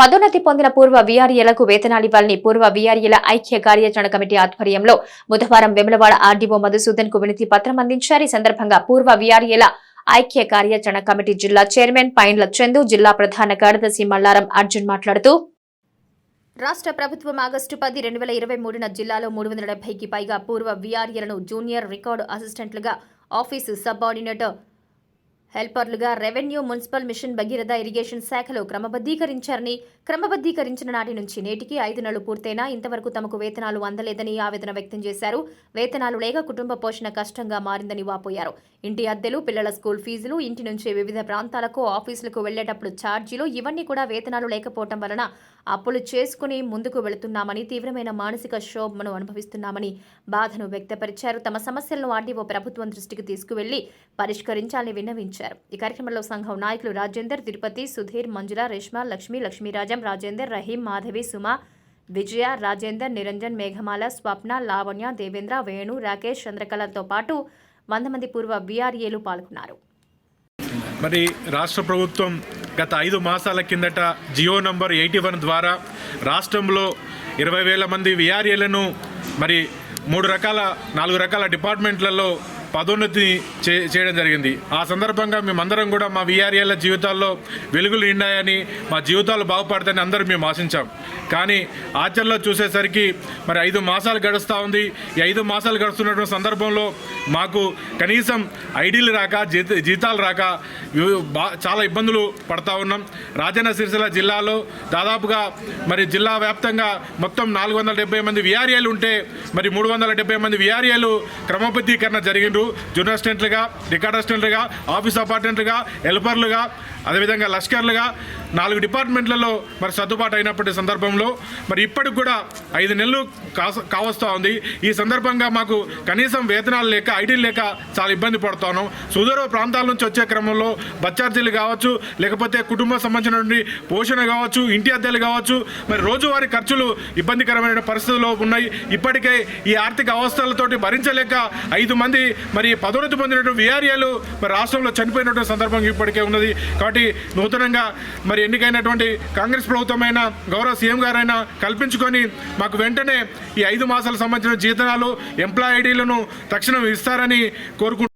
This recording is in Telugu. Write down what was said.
పదోన్నతి పొందిన పూర్వ వీఆర్ఏలకు వేతనాలు ఇవ్వాలని పూర్వ వీఆర్ఏల ఐక్య కార్యాచరణ కమిటీ ఆధ్వర్యంలో బుధవారం వెములవాడ ఆర్డీఓ మధుసూదన్ కు వినతి పత్రం అందించారు. ఈ సందర్భంగా పూర్వ వీఆర్ఏల ఐక్య కార్యాచరణ కమిటీ జిల్లా చైర్మన్ పైండ్ల చందు, జిల్లా ప్రధాన కార్యదర్శి మల్లారం అర్జున్ మాట్లాడుతూ రాష్ట్ర ప్రభుత్వం ఆగస్టు 10, 2023న జిల్లాలో 370కి పైగా పూర్వ వీఆర్ఏలను జూనియర్ రికార్డు అసిస్టెంట్లుగా, ఆఫీసు సబార్డినేట్ హెల్పర్లుగా revenue, municipal, mission Bhagiratha, irrigation శాఖలో క్రమబద్దీకరించిన నాటి నుంచి నేటికి 5 నెలలు పూర్తయినా ఇంతవరకు తమకు వేతనాలు అందలేదని ఆవేదన వ్యక్తం చేశారు. వేతనాలు లేక కుటుంబ పోషణ కష్టంగా మారిందని వాపోయారు. ఇంటి అద్దెలు, పిల్లల స్కూల్ ఫీజులు, ఇంటి నుంచి వివిధ ప్రాంతాలకు, ఆఫీసులకు వెళ్లేటప్పుడు ఛార్జీలు ఇవన్నీ కూడా వేతనాలు లేకపోవడం వలన అప్పులు చేసుకుని ముందుకు వెళుతున్నామని, తీవ్రమైన మానసిక క్షోభను అనుభవిస్తున్నామని బాధను వ్యక్తపరిచారు. తమ సమస్యలను ఆర్డీఓ ప్రభుత్వం దృష్టికి తీసుకువెళ్లి పరిష్కరించాలని విన్నవించారు. ఈ కార్యక్రమంలో సంఘం నాయకులు రాజేందర్, తిరుపతి, సుధీర్, మంజుల, రేష్మ, లక్ష్మి, లక్ష్మీరాజం, రాజేందర్, రహీం, మాధవి, సుమ, విజయ, రాజేందర్, నిరంజన్, మేఘమాల, స్వప్న, లావణ్య, దేవేంద్ర, వేణు, రాకేష్, చంద్రకళతో పాటు 100 మంది పూర్వ వీఆర్ఏలు పాల్గొన్నారు. మరి రాష్ట్ర ప్రభుత్వం గత 5 మాసాల కిందట జియో నంబర్ 81 ద్వారా రాష్ట్రంలో 20,000 మంది వీఆర్ఏలను మరి 4 రకాల డిపార్ట్మెంట్లలో పదోన్నతి చేయడం జరిగింది. ఆ సందర్భంగా మేమందరం కూడా మా వీఆర్ఏల జీవితాల్లో వెలుగులు నిండాయని, మా జీవితాలు బాగుపడతాయని అందరూ మేము ఆశించాం. కానీ ఆచరణలో చూసేసరికి మరి 5 మాసాలు గడుస్తూ ఉంది. ఈ 5 మాసాలు గడుస్తున్నటువంటి సందర్భంలో మాకు కనీసం ఐడీలు రాక, జీతాలు రాక చాలా ఇబ్బందులు పడతా ఉన్నాం. రాజన్న సిరిసిల్ల జిల్లాలో దాదాపుగా మరి జిల్లా వ్యాప్తంగా మొత్తం 470 మంది వీఆర్ఏలు ఉంటే మరి 370 మంది వీఆర్ఏలు క్రమబద్ధీకరణ జరిగిండ్రు. జూనియర్ అసిస్టెంట్లుగా, రికార్డ్ అసిస్టెంట్లుగా, ఆఫీస్ అపార్టెంట్లుగా, హెల్పర్లుగా, అదేవిధంగా లష్కర్లుగా 4 డిపార్ట్మెంట్లలో మరి సర్దుబాటు అయినప్పటి సందర్భంలో మరి ఇప్పటికి కూడా 5 నెలలు కావస్తూ ఉంది. ఈ సందర్భంగా మాకు కనీసం వేతనాలు లేక, ఐడీలు లేక చాలా ఇబ్బంది పడుతున్నాం. సుదూర ప్రాంతాల నుంచి వచ్చే క్రమంలో బస్ కావచ్చు, లేకపోతే కుటుంబ సంబంధించినటువంటి పోషణ కావచ్చు, ఇంటి అద్దెలు కావచ్చు, మరి రోజువారీ ఖర్చులు ఇబ్బందికరమైన పరిస్థితుల్లో ఉన్నాయి. ఇప్పటికే ఈ ఆర్థిక అవస్థలతోటి భరించలేక 5 మంది మరి పదోన్నతి పొందినటువంటి వీఆర్ఏలు మరి రాష్ట్రంలో చనిపోయినటువంటి సందర్భం ఇప్పటికే ఉన్నది. కాబట్టి నూతనంగా మరి ఎన్నికైనటువంటి కాంగ్రెస్ ప్రభుత్వమైన గౌరవ సీఎం గారైనా కల్పించుకొని మాకు వెంటనే ఈ 5 మాసాలకు సంబంధించిన జీతాలు, ఎంప్లాయ్ ఐడీలను తక్షణం ఇస్తారని కోరుకుంటున్నాను.